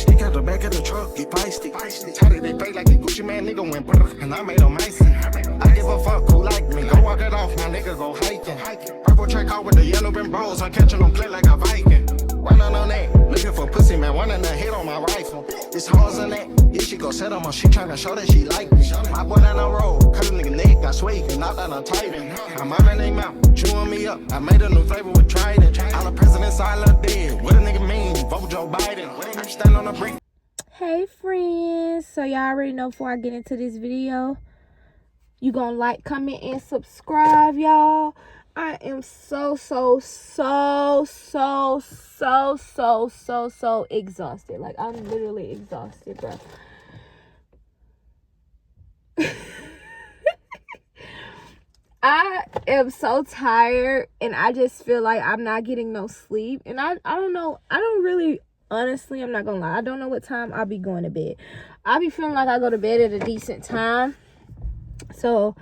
Stick out the back of the truck, get feisty. Tatted they fake like the Gucci man, nigga went brr, and I made them icy. I give a fuck who like me. Go walk it off, my nigga go hiking. Purple track out with the yellow rim bros, I'm catching them play like a Viking. Run on that, looking for pussy, man, one in the head on my rifle. It's hoes in that, yeah, she go set on my shit, tryna show that she like me. My boy down the road, cut a nigga neck, I swear you can knock that I'm tighten. I'm on that name out, chewing me up, I made a new flavor with Trident. All the presidents I love dead, what a nigga mean, vote Joe Biden. Stand on the brink. Hey friends, so y'all already know before I get into this video, you gonna like, comment, and subscribe, y'all. I am so exhausted. Like, I'm literally exhausted, bro. I am so tired, and I just feel like I'm not getting no sleep. And I don't know. I don't really, honestly, I'm not gonna lie. I don't know what time I'll be going to bed. I'll be feeling like I go to bed at a decent time. So,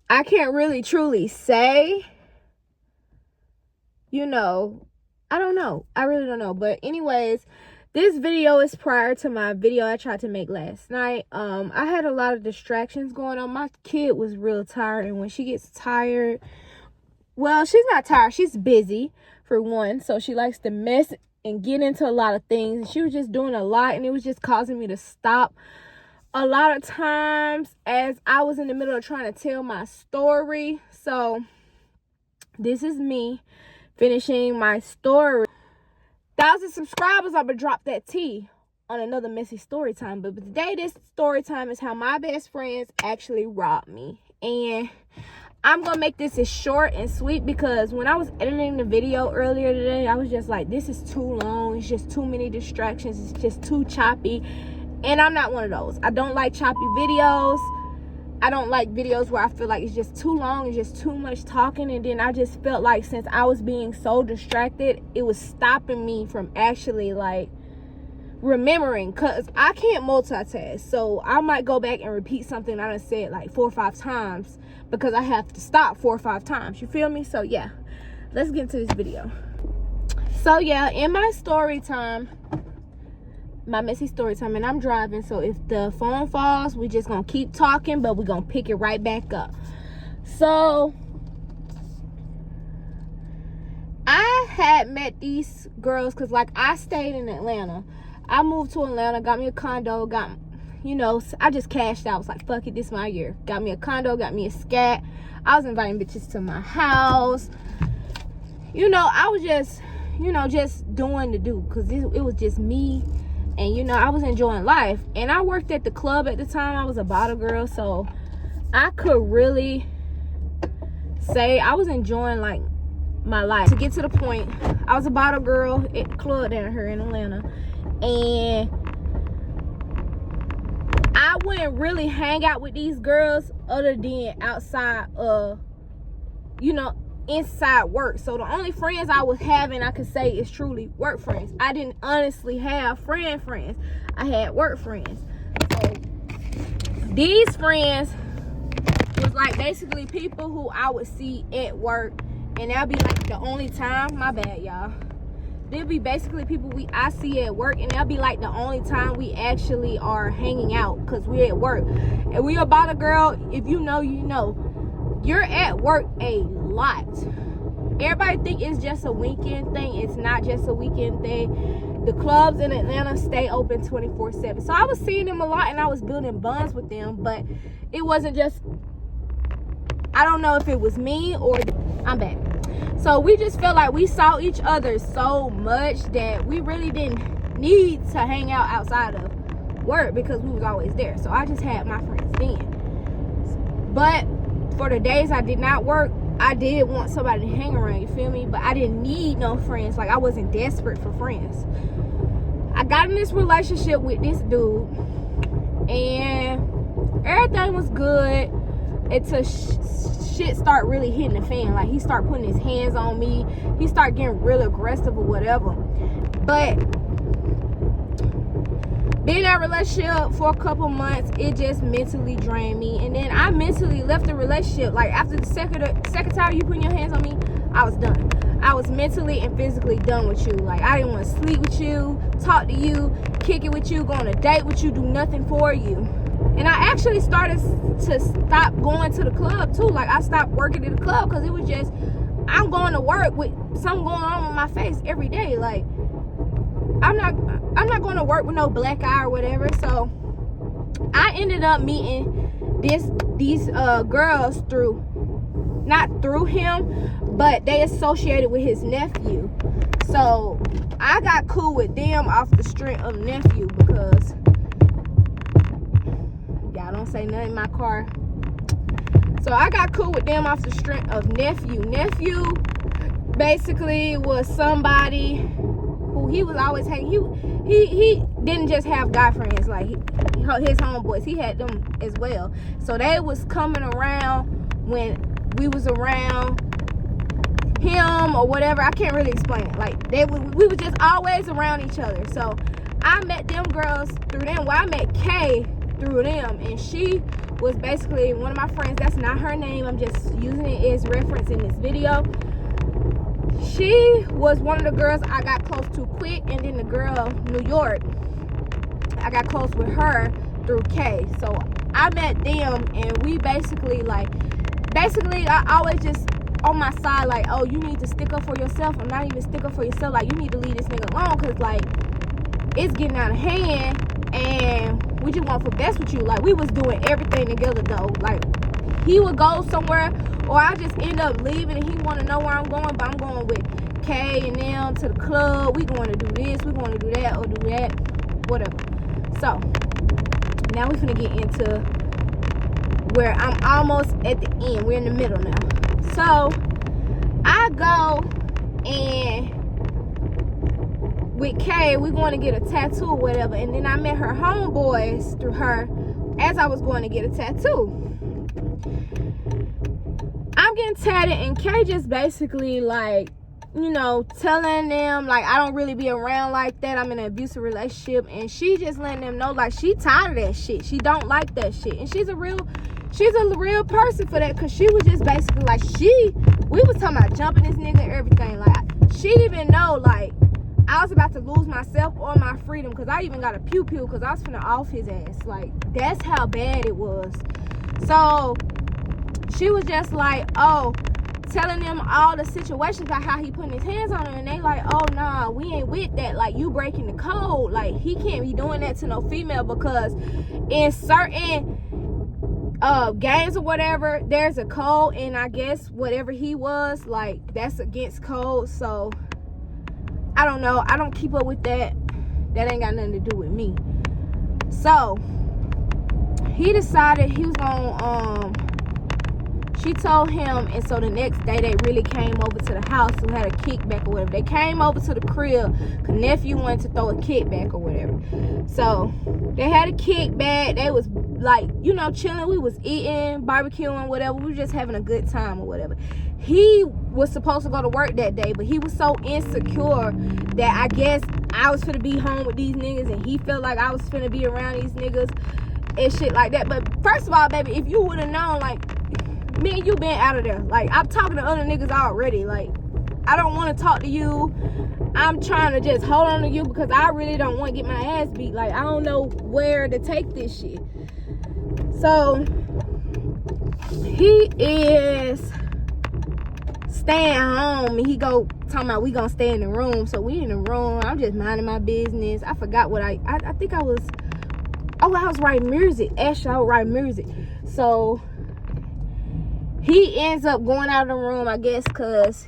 I can't really truly say. You know, I don't know. I really don't know. But anyways, this video is prior to my video I tried to make last night. I had a lot of distractions going on. My kid was real tired, and when she gets tired, well, she's not tired. She's busy, for one. So she likes to mess and get into a lot of things. And she was just doing a lot, and it was just causing me to stop a lot of times as I was in the middle of trying to tell my story. So this is me finishing my story. 1,000 subscribers, I'm gonna drop that tea on another messy story time. But today, this story time is how my best friends actually robbed me. And I'm gonna make this as short and sweet because when I was editing the video earlier today, I was just like, this is too long. It's just too many distractions. It's just too choppy. And I'm not one of those. I don't like choppy videos. I don't like videos where I feel like it's just too long, it's just too much talking. And then I just felt like since I was being so distracted, it was stopping me from actually like remembering, because I can't multitask. So I might go back and repeat something I done said like 4 or 5 times because I have to stop 4 or 5 times. You feel me? So yeah, let's get into this video. So yeah, in my story time, my messy story time, and I'm driving, so if the phone falls, we just gonna keep talking, but we're gonna pick it right back up. So I had met these girls because like I stayed in Atlanta. I moved to Atlanta, got me a condo, got, you know, I just cashed out. I was like, fuck it, this is my year. Got me a condo, got me a scat. I was inviting bitches to my house. You know, I was just, you know, just doing the do, because it was just me. And, you know, I was enjoying life. And I worked at the club at the time. I was a bottle girl. So, I could really say I was enjoying, like, my life. To get to the point, I was a bottle girl at the club down here in Atlanta. And I wouldn't really hang out with these girls other than outside of, you know, inside work. So the only friends I was having, I could say, is truly work friends. I didn't honestly have friends. I had work friends. So these friends was like basically people who I would see at work, and that'll be like the only time. My bad, y'all. They'll be basically people I see at work, and that'll be like the only time we actually are hanging out, because we're at work. And we about a girl, if you know, you know. You're at work a lot. Everybody think it's just a weekend thing. It's not just a weekend thing. The clubs in Atlanta stay open 24/7. So I was seeing them a lot, and I was building bonds with them. But it wasn't just, I don't know if it was me or I'm back. So we just felt like we saw each other so much that we really didn't need to hang out outside of work because we was always there. So I just had my friends then. But for the days I did not work, I did want somebody to hang around, you feel me? But I didn't need no friends. Like, I wasn't desperate for friends. I got in this relationship with this dude, and everything was good until shit start really hitting the fan. Like, he started putting his hands on me. He started getting real aggressive or whatever. But being in that relationship for a couple months, it just mentally drained me. And then I mentally left the relationship. Like, after the second time you put your hands on me, I was done. I was mentally and physically done with you. Like, I didn't want to sleep with you, talk to you, kick it with you, go on a date with you, do nothing for you. And I actually started to stop going to the club too. Like, I stopped working at the club because it was just, I'm going to work with something going on with my face every day. Like, I'm not going to work with no black eye or whatever. So I ended up meeting these girls not through him, but they associated with his nephew. So I got cool with them off the strength of nephew, because y'all don't say nothing in my car. So I got cool with them off the strength of nephew. Nephew basically was somebody who he was always hanging. He didn't just have guy friends like his homeboys. He had them as well. So they was coming around when we was around him or whatever. I can't really explain it. Like, we were just always around each other. So I met them girls through them. Well, I met Kay through them, and she was basically one of my friends. That's not her name. I'm just using it as reference in this video. She was one of the girls I got close to quick, and then the girl New York, I got close with her through Kay. So I met them, and we basically I always just on my side, like, oh, you need to stick up for yourself. I'm not even stick up for yourself. Like, you need to leave this nigga alone, because like, it's getting out of hand, and we just want for best with you. Like, we was doing everything together though. Like, he would go somewhere, or I just end up leaving, and he want to know where I'm going, but I'm going with Kay and them to the club. We going to do this, we going to do that, or do that, whatever. So now we're gonna get into where I'm almost at the end. We're in the middle now. So I go, and with Kay, we're going to get a tattoo or whatever. And then I met her homeboys through her as I was going to get a tattoo. I'm getting tatted, and Kay just basically, like, you know, telling them, like, I don't really be around like that. I'm in an abusive relationship. And she just letting them know, like, she tired of that shit. She don't like that shit. And she's a real person for that, because she was just basically like, we was talking about jumping this nigga and everything. Like, she didn't even know, like, I was about to lose myself or my freedom, because I even got a pew-pew because I was finna off his ass. Like, that's how bad it was. So she was just like, oh, telling them all the situations about how he putting his hands on her, and they like, oh nah, we ain't with that. Like, you breaking the code. Like, he can't be doing that to no female, because in certain games or whatever, there's a code, and I guess whatever he was, like, that's against code. So I don't know, I don't keep up with that. That ain't got nothing to do with me. So he decided he was gonna she told him, and so the next day they really came over to the house and had a kickback or whatever. They came over to the crib because nephew wanted to throw a kickback or whatever. So they had a kickback. They was like, you know, chilling. We was eating, barbecuing, whatever. We were just having a good time or whatever. He was supposed to go to work that day, but he was so insecure that I guess I was finna be home with these niggas, and he felt like I was finna be around these niggas and shit like that. But first of all, baby, if you would have known, like, me and you been out of there. Like, I'm talking to other niggas already. Like, I don't want to talk to you. I'm trying to just hold on to you because I really don't want to get my ass beat. Like, I don't know where to take this shit. So he is staying home, and he go talking about we gonna stay in the room. So we in the room. I'm just minding my business. I forgot what I think I was. Oh, I was writing music. Actually, I was writing music. So he ends up going out of the room, I guess, because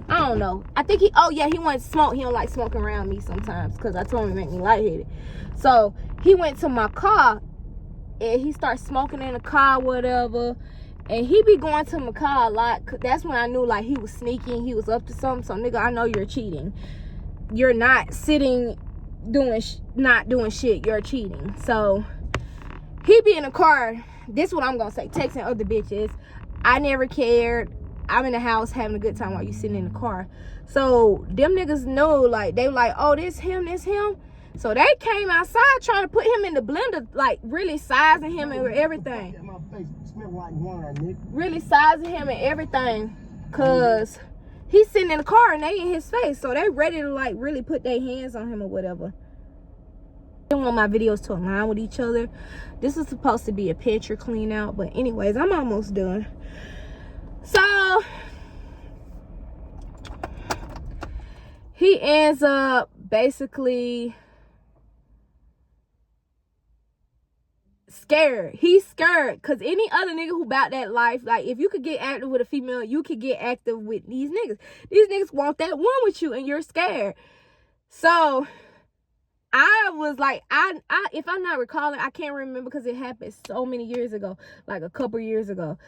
I don't know. I think he wanted to smoke. He don't like smoking around me sometimes because I told him it make me lightheaded. So he went to my car, and he started smoking in the car, whatever. And he be going to my car a lot. That's when I knew, like, he was sneaking. He was up to something. So, nigga, I know you're cheating. You're not sitting, not doing shit. You're cheating. So he be in the car. This is what I'm going to say. Texting other bitches. I never cared. I'm in the house having a good time while you sitting in the car. So them niggas know, like, they were like, oh, this him. So they came outside trying to put him in the blender, like, really sizing him and everything. Really sizing him and everything. Cause he's sitting in the car and they in his face. So they ready to, like, really put their hands on him or whatever. didn't want my videos to align with each other. This was supposed to be a picture clean out, but anyways, I'm almost done. So he ends up basically scared. He's scared because any other nigga who about that life, like if you could get active with a female, you could get active with these niggas. These niggas want that one with you and you're scared. So I was like, I if I'm not recalling, I can't remember because it happened so many years ago, like a couple years ago.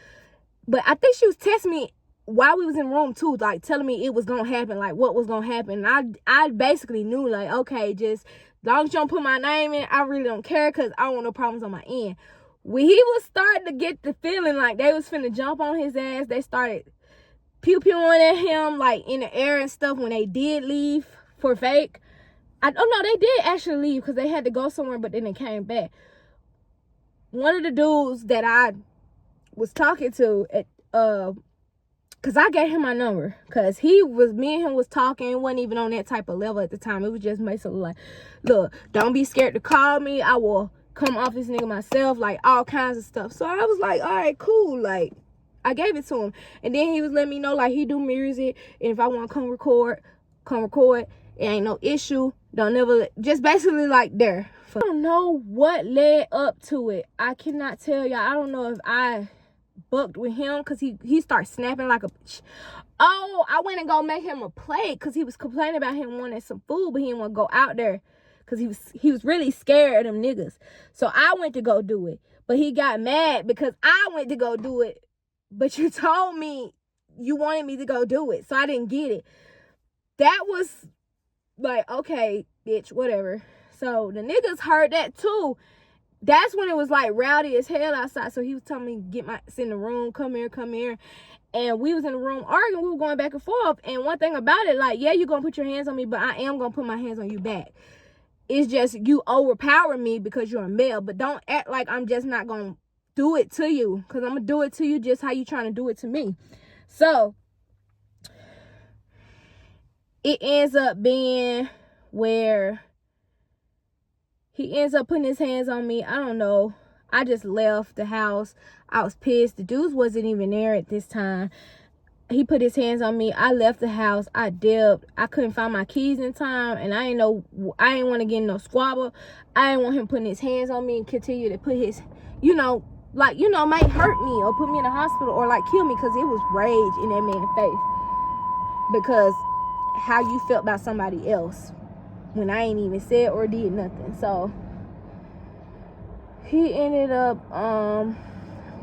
But I think she was texting me while we was in room too, like telling me it was gonna happen, like what was gonna happen. And I basically knew, like, okay, just as long as you don't put my name in, I really don't care because I don't want no problems on my end. When he was starting to get the feeling like they was finna jump on his ass, they started pew-pewing at him like in the air and stuff when they did leave for fake. Oh no, they did actually leave because they had to go somewhere, but then they came back. One of the dudes that I was talking to at because I gave him my number because me and him was talking. It wasn't even on that type of level at the time. It was just basically like, look, don't be scared to call me. I will come off this nigga myself, like all kinds of stuff. So I was like, all right, cool. Like, I gave it to him. And then he was letting me know, like, he do music. And if I want to come record. It ain't no issue. Don't never, just basically like there. I don't know what led up to it. I cannot tell y'all. I don't know if I bucked with him because he started snapping like a oh, I went and go make him a plate because he was complaining about him wanting some food, but he didn't want to go out there because he was really scared of them niggas. So I went to go do it, but he got mad because I went to go do it, but you told me you wanted me to go do it, so I didn't get it. That was like, okay, bitch, whatever. So the niggas heard that too. That's when it was like rowdy as hell outside. So he was telling me, sit in the room, come here. And we was in the room arguing. We were going back and forth. And one thing about it, like, yeah, you're going to put your hands on me, but I am going to put my hands on you back. It's just you overpower me because you're a male. But don't act like I'm just not going to do it to you. Because I'm going to do it to you just how you trying to do it to me. So it ends up being where he ends up putting his hands on me. I don't know. I just left the house. I was pissed. The dudes wasn't even there at this time. He put his hands on me. I left the house. I dipped. I couldn't find my keys in time. And I didn't want to get in no squabble. I didn't want him putting his hands on me and continue to put his, might hurt me or put me in the hospital or like kill me, because it was rage in that man's face. Because how you felt about somebody else when I ain't even said or did nothing. So he ended up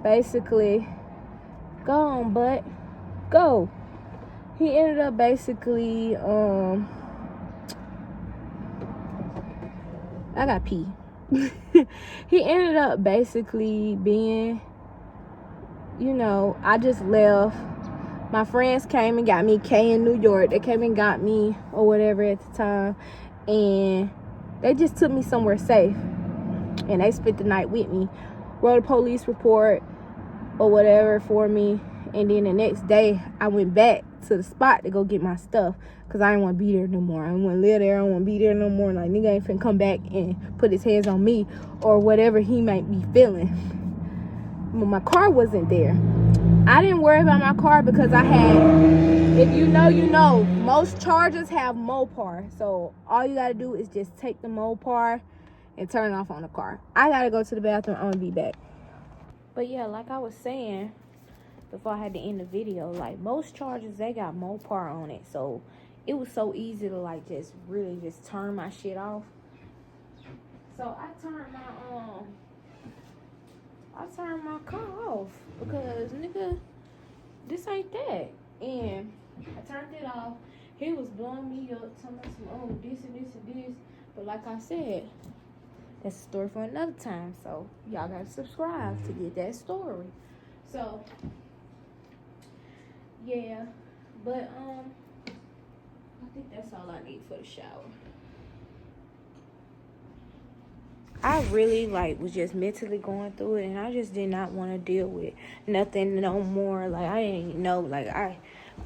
basically go. He ended up basically I got pee. He ended up basically being, I just left. My friends came and got me. Kay in New York, they came and got me or whatever at the time. And they just took me somewhere safe. And they spent the night with me. Wrote a police report or whatever for me. And then the next day, I went back to the spot to go get my stuff. Because I didn't want to be there no more. I didn't want to live there. I don't want to be there no more. Like, nigga ain't finna come back and put his hands on me. Or whatever he might be feeling. But my car wasn't there. I didn't worry about my car because I had, if you know, most chargers have Mopar. So all you got to do is just take the Mopar and turn it off on the car. I got to go to the bathroom. I'm going to be back. But yeah, like I was saying before I had to end the video, like most chargers, they got Mopar on it. So it was so easy to like just really just turn my shit off. So I turned my car off because, nigga, this ain't that. And I turned it off. He was blowing me up, telling me, oh, this and this and this. But like I said, that's a story for another time. So y'all gotta subscribe to get that story. So yeah, but I think that's all I need for the shower. I really was just mentally going through it, and I just did not want to deal with nothing no more. Like, I didn't know,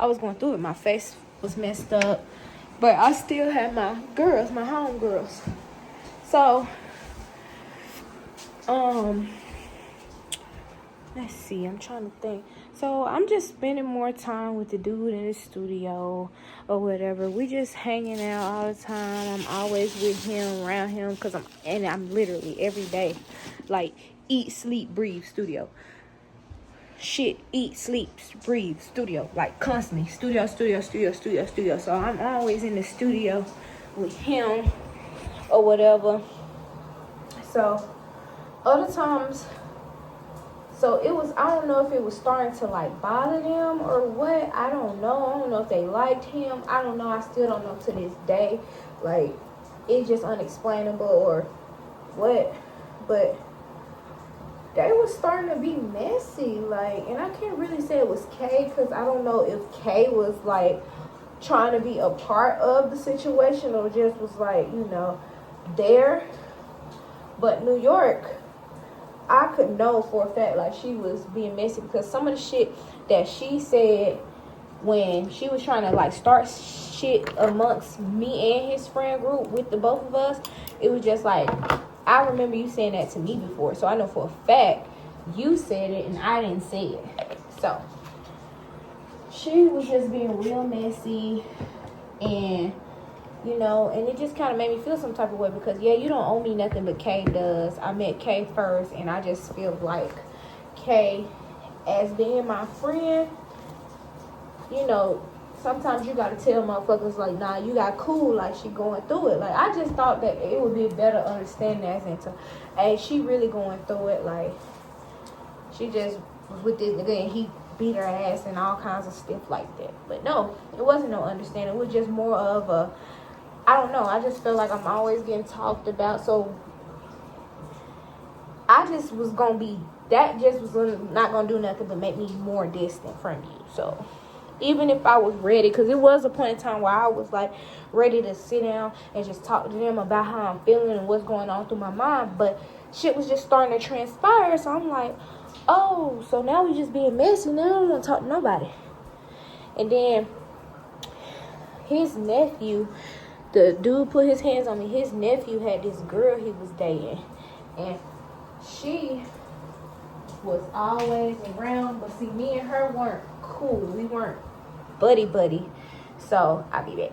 I was going through it. My face was messed up, but I still had my girls, my home girls. So Let's see, I'm trying to think. So I'm just spending more time with the dude in the studio or whatever. We just hanging out all the time. I'm always with him, around him, because I'm literally every day, like, eat, sleep, breathe, studio. Shit, eat, sleep, breathe, studio, like constantly. Studio. So I'm always in the studio with him or whatever. So other times, so it was, I don't know if it was starting to like bother them or what. I don't know if they liked him. I don't know. I still don't know to this day. Like, it's just unexplainable or what. But they was starting to be messy. Like, and I can't really say it was Kay, because I don't know if Kay was like trying to be a part of the situation or just was like, you know, there. But New York, I could know for a fact like she was being messy, because some of the shit that she said when she was trying to like start shit amongst me and his friend group with the both of us, it was just like, I remember you saying that to me before, so I know for a fact you said it and I didn't say it. So she was just being real messy, and you know, and it just kind of made me feel some type of way, because yeah, you don't owe me nothing, but Kay does. I met Kay first, and I just feel like Kay, as being my friend, you know, sometimes you gotta tell motherfuckers like, nah, you got cool, like she going through it. Like, I just thought that it would be a better understanding as into, hey, she really going through it. Like, she just was with this nigga and he beat her ass and all kinds of stuff like that. But no, it wasn't no understanding. It was just more of a, I don't know. I just feel like I'm always getting talked about. So I just was going to be, that just was not going to do nothing but make me more distant from you. So even if I was ready, because it was a point in time where I was like ready to sit down and just talk to them about how I'm feeling and what's going on through my mind. But shit was just starting to transpire. So I'm like, oh, so now we just being messy. Now I don't want to talk to nobody. And then his nephew, the dude put his hands on me. His nephew had this girl he was dating, and she was always around, but see, me and her weren't cool. We weren't buddy. So I'll be back.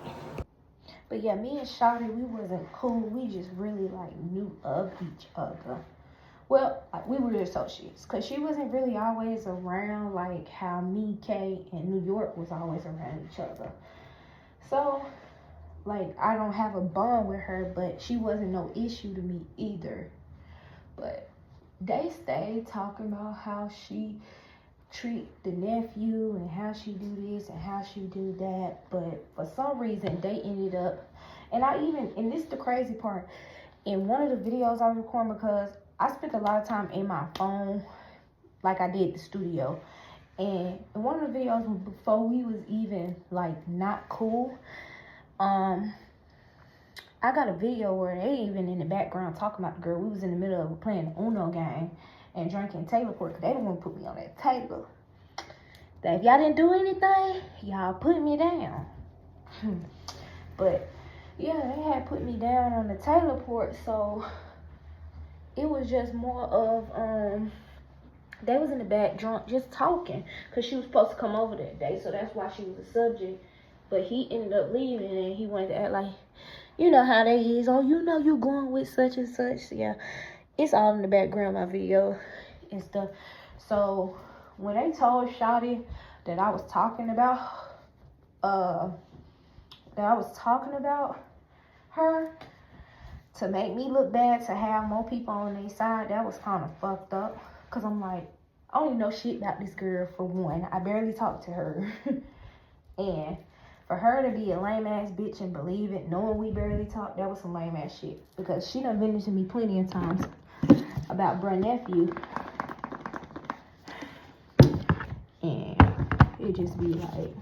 But yeah, me and Shawty, we wasn't cool. We just really like knew of each other. Well, like, we were associates, because she wasn't really always around like how me, Kay, and New York was always around each other. So like, I don't have a bond with her, but she wasn't no issue to me either. But they stayed talking about how she treat the nephew and how she do this and how she do that. But for some reason, they ended up, and this is the crazy part, in one of the videos I was recording, because I spent a lot of time in my phone, like I did the studio. And in one of the videos before we was even like not cool, I got a video where they even in the background talking about the girl. We was in the middle of playing the Uno game and drinking table port, because they didn't want to put me on that table. That if y'all didn't do anything, y'all put me down. But yeah, they had put me down on the table port, so it was just more of they was in the back drunk just talking, because she was supposed to come over that day, so that's why she was a subject. But he ended up leaving, and he wanted to act like, you know how they is. Oh, you know you going with such and such. So yeah, it's all in the background, my video and stuff. So when they told Shawty that I was talking about, her to make me look bad, to have more people on their side, that was kind of fucked up. Because I'm like, I don't even know shit about this girl, for one. I barely talked to her. And for her to be a lame ass bitch and believe it, knowing we barely talked, that was some lame ass shit. Because she done been to me plenty of times about bruh nephew. And it just be like,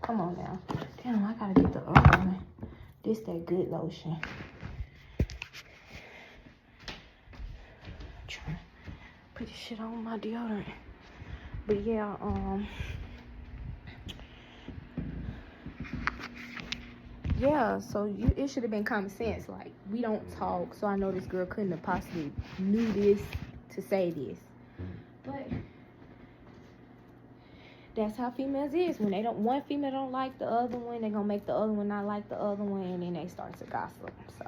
come on now. Damn, I gotta get the other one. This that good lotion. Trying to put this shit on my deodorant. But yeah, yeah, so it should have been common sense. Like, we don't talk, so I know this girl couldn't have possibly knew this to say this. But that's how females is. When one female don't like the other one, they're gonna make the other one not like the other one, and then they start to gossip. So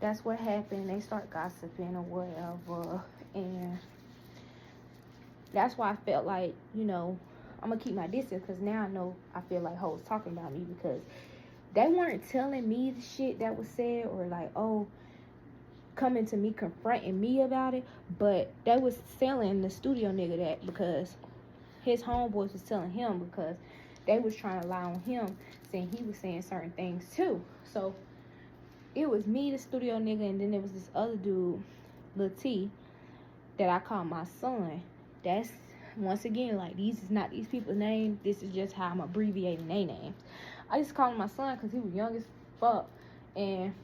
that's what happened. They start gossiping or whatever, and that's why I felt like, you know, I'm gonna keep my distance, because now I feel like hoes talking about me, because they weren't telling me the shit that was said, or like, oh, coming to me confronting me about it, but they was telling the studio nigga that, because his homeboys was telling him, because they was trying to lie on him, saying he was saying certain things too. So it was me, the studio nigga, and then there was this other dude, Lil T, that I call my son. That's, once again, like, these is not these people's names. This is just how I'm abbreviating their names. I just called him my son because he was young as fuck, and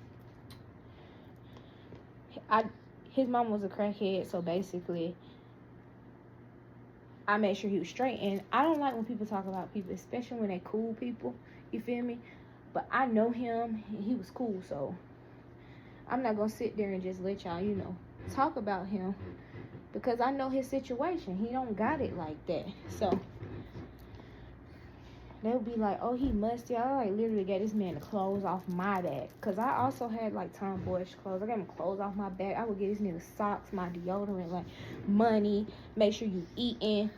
his mom was a crackhead, so basically I made sure he was straight. And I don't like when people talk about people, especially when they cool people, you feel me? But I know him, and he was cool, so I'm not gonna sit there and just let y'all, you know, talk about him, because I know his situation. He don't got it like that. So they'll be like, oh, he musty. I like literally got this man the clothes off my back, because I also had like tomboyish clothes. I got him clothes off my back. I would get this nigga socks, my deodorant, like money, make sure you eating,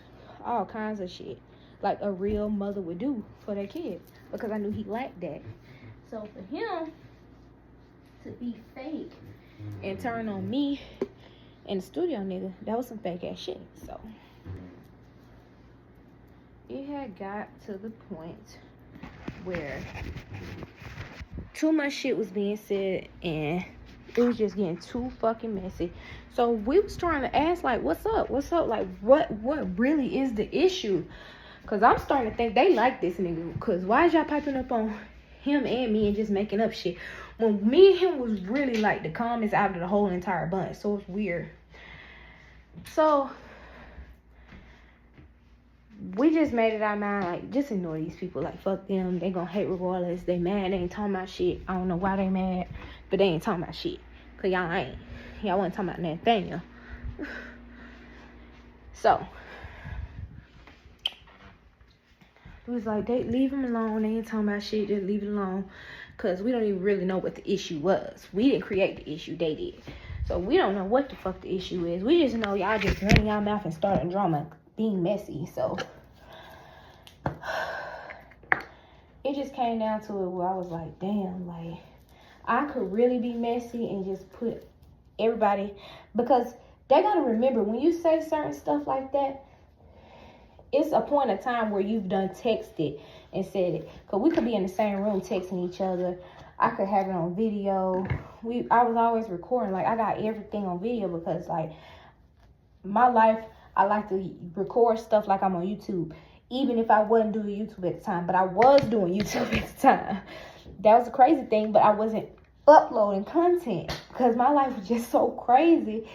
all kinds of shit, like a real mother would do for their kid, because I knew he liked that. So for him to be fake and turn on me and the studio nigga, that was some fake ass shit. So it had got to the point where too much shit was being said, and it was just getting too fucking messy. So we was trying to ask, like, what's up, like, what really is the issue? Because I'm starting to think they like this nigga, because why is y'all piping up on him and me and just making up shit, when me and him was really like the calmest out of the whole entire bunch? So it's weird. So we just made it our mind, like, just ignore these people. Like, fuck them. They gonna hate regardless. They mad. They ain't talking about shit. I don't know why they mad, but they ain't talking about shit. Because y'all ain't. Y'all wasn't talking about Nathaniel. So it was like, they leave him alone. They ain't talking about shit. Just leave it alone. Because we don't even really know what the issue was. We didn't create the issue. They did. So we don't know what the fuck the issue is. We just know y'all just running y'all mouth and starting drama, being messy. So it just came down to it where I was like, damn, like, I could really be messy and just put everybody, because they gotta remember, when you say certain stuff like that, it's a point of time where you've done texted and said it. Because we could be in the same room texting each other. I could have it on video. I was always recording. Like, I got everything on video, because, like, my life, I like to record stuff like I'm on YouTube. Even if I wasn't doing YouTube at the time. But I was doing YouTube at the time. That was a crazy thing. But I wasn't uploading content, because my life was just so crazy.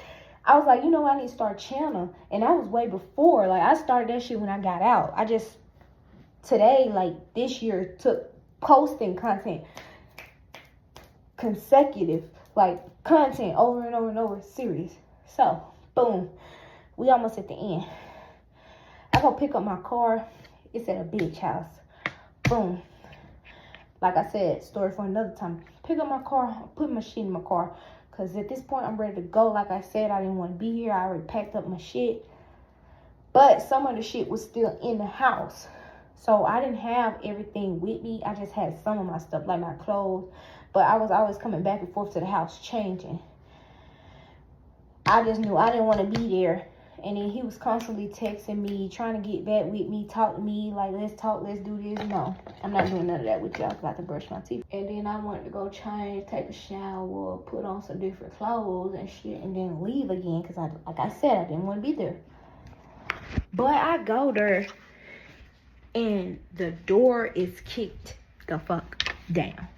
I was like, you know, I need to start a channel. And that was way before. Like, I started that shit when I got out. I just, today, like, this year, took posting content consecutive, like, content over and over and over, series. So, boom. We almost at the end. I go pick up my car. It's at a beach house. Boom. Like I said, story for another time. Pick up my car, put my shit in my car. Because at this point, I'm ready to go. Like I said, I didn't want to be here. I already packed up my shit. But some of the shit was still in the house. So I didn't have everything with me. I just had some of my stuff, like my clothes. But I was always coming back and forth to the house, changing. I just knew I didn't want to be there. And then he was constantly texting me, trying to get back with me, talk to me, like, let's talk, let's do this. No, I'm not doing none of that with y'all. I got to brush my teeth. And then I wanted to go change, take a shower, put on some different clothes and shit, and then leave again. Because, like I said, I didn't want to be there. But I go there, and the door is kicked the fuck down.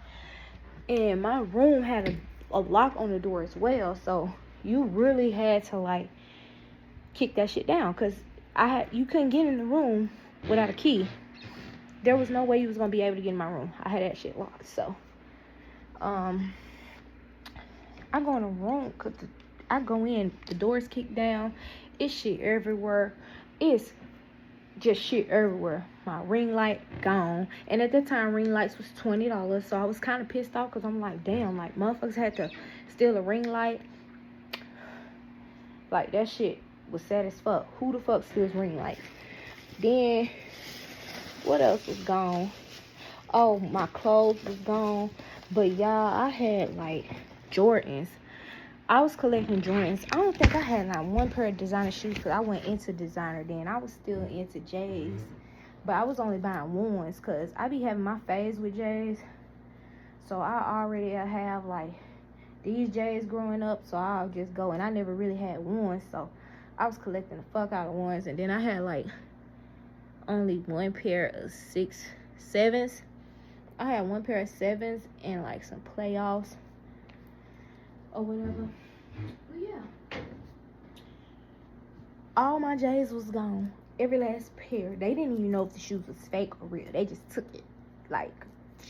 And my room had a lock on the door as well. So you really had to, like, kick that shit down, because you couldn't get in the room without a key. there was no way he was gonna be able to get in my room. I had that shit locked. So I go in the room, cause I go in, the doors kicked down, it's shit everywhere. It's just shit everywhere. My ring light gone, and at that time ring lights was $20, so I was kind of pissed off because I'm like, damn, like motherfuckers had to steal a ring light. Like that shit was sad as fuck. Who the fuck steals ring lights? Then what else was gone? Oh, my clothes was gone. But y'all, I had like Jordans. I was collecting Jordans. I don't think I had like one pair of designer shoes because I went into designer then. I was still into J's. But I was only buying ones because I be having my phase with J's. So I already have like these J's growing up. So I'll just go. And I never really had ones. So I was collecting the fuck out of ones. And then I had like only one pair of 7s. I had one pair of 7s and like some playoffs or whatever. But yeah, all my J's was gone. Every last pair. They didn't even know if the shoes was fake or real. They just took it. Like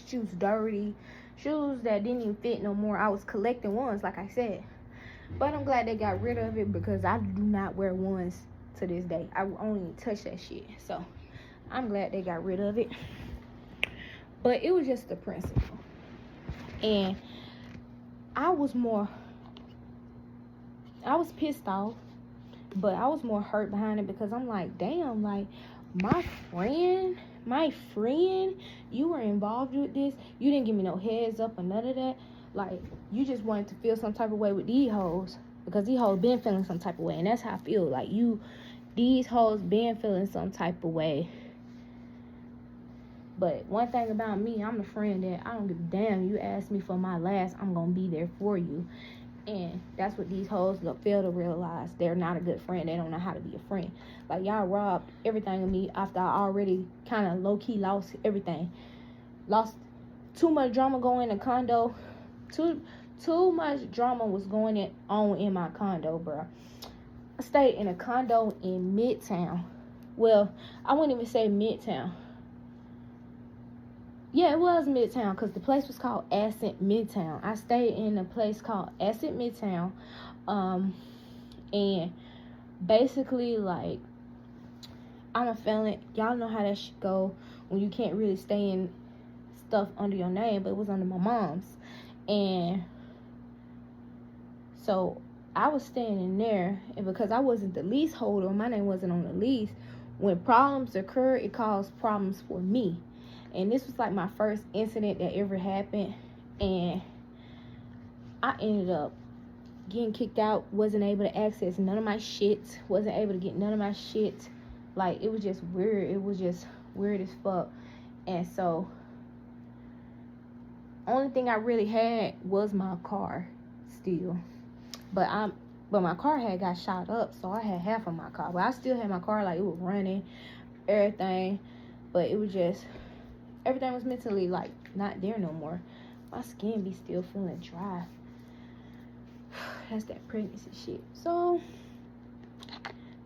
shoes dirty, shoes that didn't even fit no more. I was collecting ones, like I said. But I'm glad they got rid of it because I do not wear ones to this day. I only touch that shit. So I'm glad they got rid of it. But it was just the principle. And I was pissed off, but I was more hurt behind it because I'm like, damn, like my friend, you were involved with this. You didn't give me no heads up or none of that. Like, you just wanted to feel some type of way with these hoes because these hoes been feeling some type of way. And that's how I feel. Like, these hoes been feeling some type of way. But one thing about me, I'm the friend that I don't give a damn. You ask me for my last, I'm going to be there for you. And that's what these hoes fail to realize. They're not a good friend. They don't know how to be a friend. Like, y'all robbed everything of me after I already kind of low-key lost everything. Lost too much drama going in the condo. Too much drama was going on in my condo, bro. I stayed in a condo in Midtown. Well, I wouldn't even say Midtown. Yeah, it was Midtown because the place was called Ascent Midtown. I stayed in a place called Ascent Midtown. And basically, like, I'm a felon. Y'all know how that shit go when you can't really stay in stuff under your name, but it was under my mom's. And so I was staying in there, and because I wasn't the leaseholder, my name wasn't on the lease, when problems occur, it caused problems for me. And this was like my first incident that ever happened. And I ended up getting kicked out. Wasn't able to access none of my shit. Wasn't able to get none of my shit. Like, it was just weird. It was just weird as fuck. And so, only thing I really had was my car still. But my car had got shot up. So, I had half of my car. But I still had my car. Like, it was running. Everything. But it was just... everything was mentally, like, not there no more. My skin be still feeling dry. That's that pregnancy shit. So,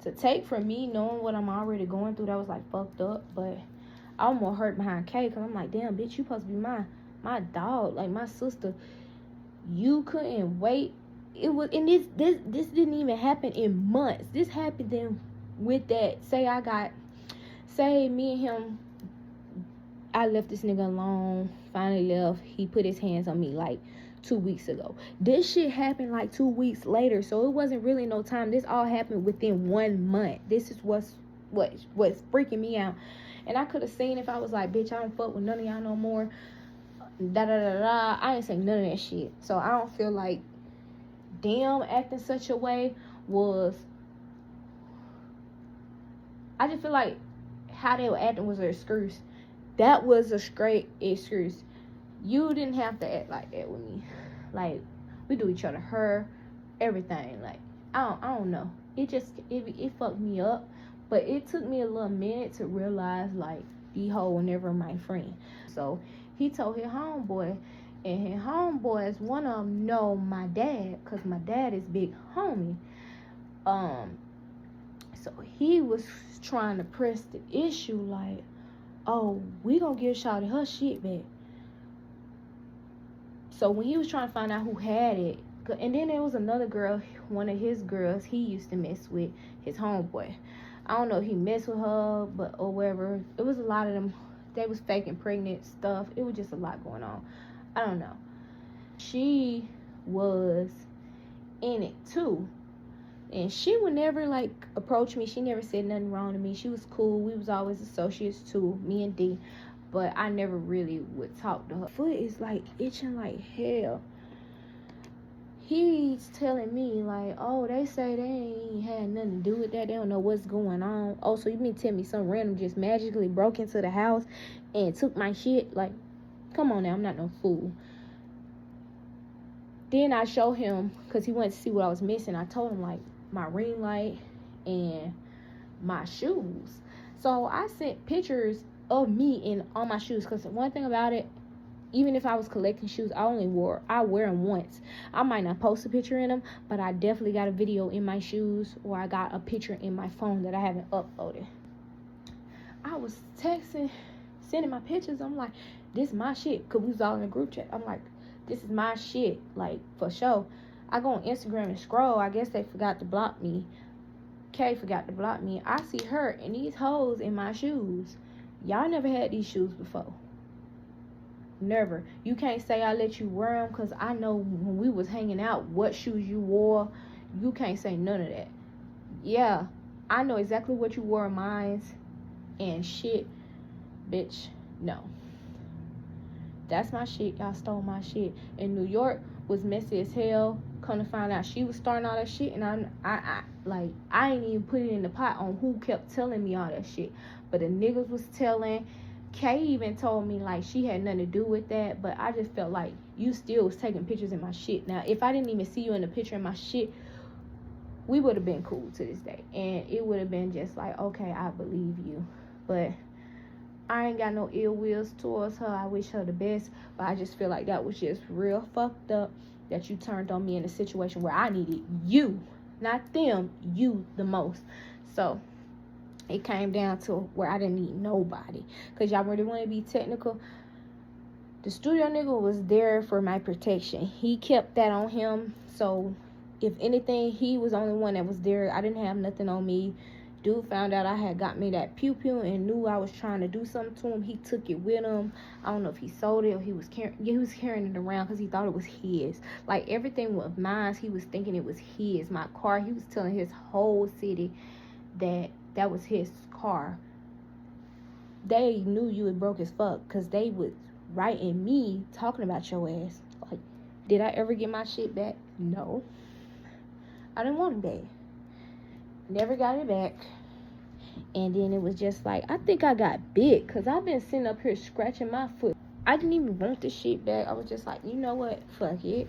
to take from me, knowing what I'm already going through, that was, like, fucked up. But I was more hurt behind Kay, because I'm like, damn, bitch, you supposed to be my dog. Like, my sister. You couldn't wait. It was, and this didn't even happen in months. This happened then with that. Say me and him, I left this nigga alone, finally left. He put his hands on me like 2 weeks ago. This shit happened like 2 weeks later, so it wasn't really no time. This all happened within 1 month. This is what's freaking me out. And I could have seen if I was like, bitch, I don't fuck with none of y'all no more. I ain't say none of that shit. So I don't feel like them acting such a way was... I just feel like how they were acting was an excuse. That was a straight excuse. You didn't have to act like that with me. Like, we do each other her, everything. Like, I don't know. It fucked me up. But it took me a little minute to realize, like, these hoes were never my friend. So, he told his homeboy, and his homeboys, one of them know my dad, because my dad is big homie. So, he was trying to press the issue, like, oh, we gonna give Shawty her shit back. So when he was trying to find out who had it, and then there was another girl, one of his girls he used to mess with, his homeboy. I don't know if he messed with her, but or whatever. It was a lot of them. They was faking pregnant stuff. It was just a lot going on. I don't know. She was in it too. And she would never like approach me. She never said nothing wrong to me. She was cool. We was always associates too, me and D. But I never really would talk to her. Foot is like itching like hell. He's telling me like, oh, they say they ain't had nothing to do with that. They don't know what's going on. Oh, so you mean tell me some random just magically broke into the house and took my shit? Like, come on now, I'm not no fool. Then I show him, because he wanted to see what I was missing. I told him like my ring light and my shoes. So I sent pictures of me in all my shoes, because one thing about it, even if I was collecting shoes, I wear them once. I might not post a picture in them, but I definitely got a video in my shoes, or I got a picture in my phone that I haven't uploaded. I was texting, sending my pictures. I'm like, this is my shit, because we was all in a group chat. I'm like, this is my shit, like, for sure. I go on Instagram and scroll. I guess they forgot to block me. Kay forgot to block me. I see her and these hoes in my shoes. Y'all never had these shoes before. Never. You can't say I let you wear them, because I know when we was hanging out what shoes you wore. You can't say none of that. Yeah, I know exactly what you wore in mine and shit. Bitch, no. That's my shit. Y'all stole my shit. And New York was messy as hell. Come to find out she was starting all that shit, and I ain't even put it in the pot on who kept telling me all that shit. But the niggas was telling. Kay even told me like she had nothing to do with that, but I just felt like you still was taking pictures in my shit. Now, if I didn't even see you in the picture in my shit, we would have been cool to this day, and it would have been just like, okay, I believe you. But I ain't got no ill wills towards her. I wish her the best, but I just feel like that was just real fucked up that you turned on me in a situation where I needed you, not them, you the most. So it came down to where I didn't need nobody. Because y'all really want to be technical. The studio nigga was there for my protection. He kept that on him. So if anything, he was the only one that was there. I didn't have nothing on me. Dude found out I had got me that pew-pew and knew I was trying to do something to him. He took it with him. I don't know if he sold it or he was carrying it around because he thought it was his. Like, everything was mine. He was thinking it was his. My car, he was telling his whole city that was his car. They knew you was broke as fuck, because they was writing me talking about your ass. Like, did I ever get my shit back? No. I didn't want it back. Never got it back. And then it was just like, I think I got bit, because I've been sitting up here scratching my foot. I didn't even want the shit back. I was just like, you know what? Fuck it.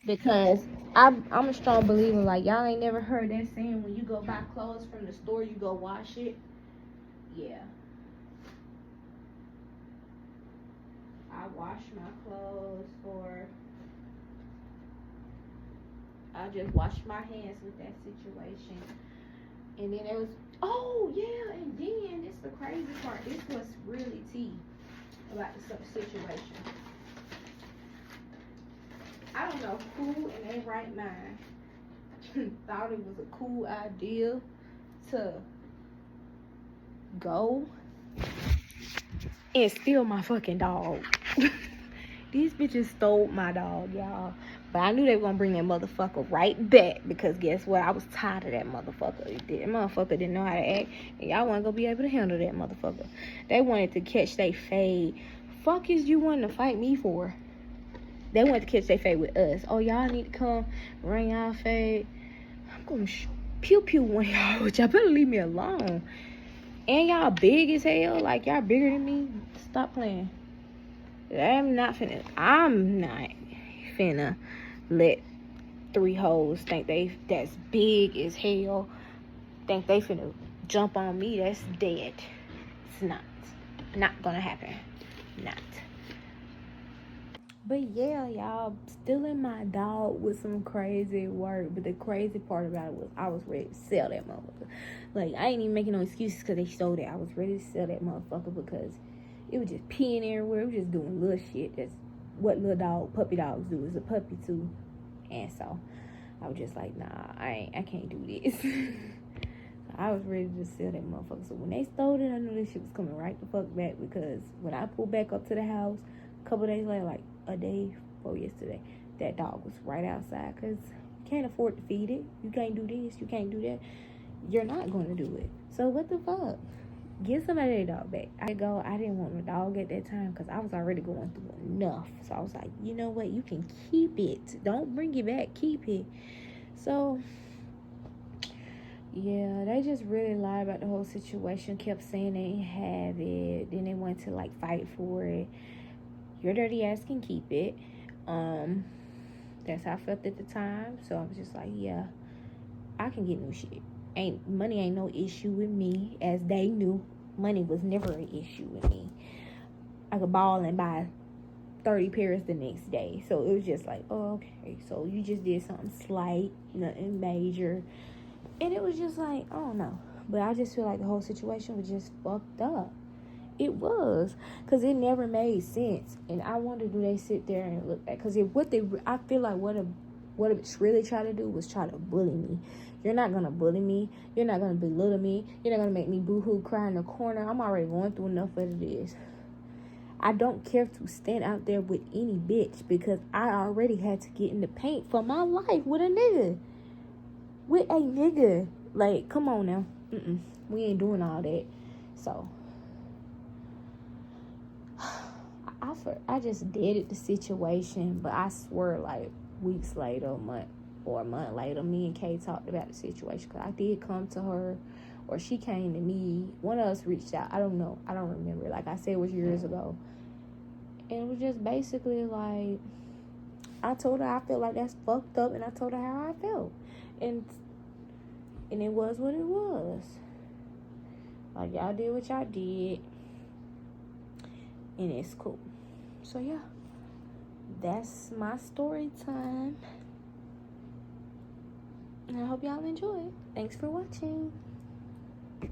Because I'm a strong believer, like, y'all ain't never heard that saying, when you go buy clothes from the store, you go wash it. Yeah. I wash my clothes, or I just wash my hands with that situation. And then it was, oh yeah, and then this is the crazy part. This was really tea about the situation. I don't know who in their right mind thought it was a cool idea to go and steal my fucking dog. These bitches stole my dog, y'all. But I knew they were gonna bring that motherfucker right back, because guess what? I was tired of that motherfucker. That motherfucker didn't know how to act, and y'all wasn't gonna be able to handle that motherfucker. They wanted to catch they fade. Fuck is you wanting to fight me for? They wanted to catch their fade with us. Oh, y'all need to come run y'all fade. I'm gonna pew one y'all, but y'all better leave me alone. And y'all big as hell. Like, y'all bigger than me. Stop playing. I'm not finna let 3 hoes think that's big as hell. Think they finna jump on me. That's dead. It's not gonna happen. Not. But yeah, y'all, stealing my dog was some crazy work. But the crazy part about it was I was ready to sell that motherfucker. Like, I ain't even making no excuses because they stole it. I was ready to sell that motherfucker because it was just peeing everywhere. It was just doing little shit. That's what little puppy dogs do. It's a puppy too. And so I was just like, nah, I can't do this. So I was ready to sell that motherfucker. So when they stole it, I knew this shit was coming right the fuck back, because when I pulled back up to the house a couple days later, like a day before yesterday, that dog was right outside, because you can't afford to feed it. You can't do this. You can't do that. You're not going to do it. So what the fuck? Get somebody that dog back. I didn't want a dog at that time because I was already going through enough. So I was like, you know what? You can keep it. Don't bring it back. Keep it. So yeah, they just really lied about the whole situation. Kept saying they didn't have it. Then they went to like fight for it. Your dirty ass can keep it. That's how I felt at the time. So I was just like, yeah, I can get new shit. Money ain't no issue with me, as they knew. Money was never an issue with me. I could ball and buy 30 pairs the next day. So it was just like, oh, okay. So you just did something slight, nothing major. And it was just like, I don't know. But I just feel like the whole situation was just fucked up. It was. Because it never made sense. And I wonder, do they sit there and look back? Because I feel like what a bitch really tried to do was try to bully me. You're not going to bully me. You're not going to belittle me. You're not going to make me boo-hoo cry in the corner. I'm already going through enough as it is. I don't care to stand out there with any bitch, because I already had to get in the paint for my life with a nigga. With a nigga. Like, come on now. We ain't doing all that. So I just deaded the situation. But I swear, like, weeks later, a month later, me and Kay talked about the situation, because I did come to her, or she came to me. One of us reached out. I don't know. I don't remember. Like I said, it was years ago. And it was just basically like, I told her I felt like that's fucked up, and I told her how I felt. And it was what it was. Like, y'all did what y'all did, and it's cool. So yeah, that's my story time. And I hope y'all enjoy it. Thanks for watching.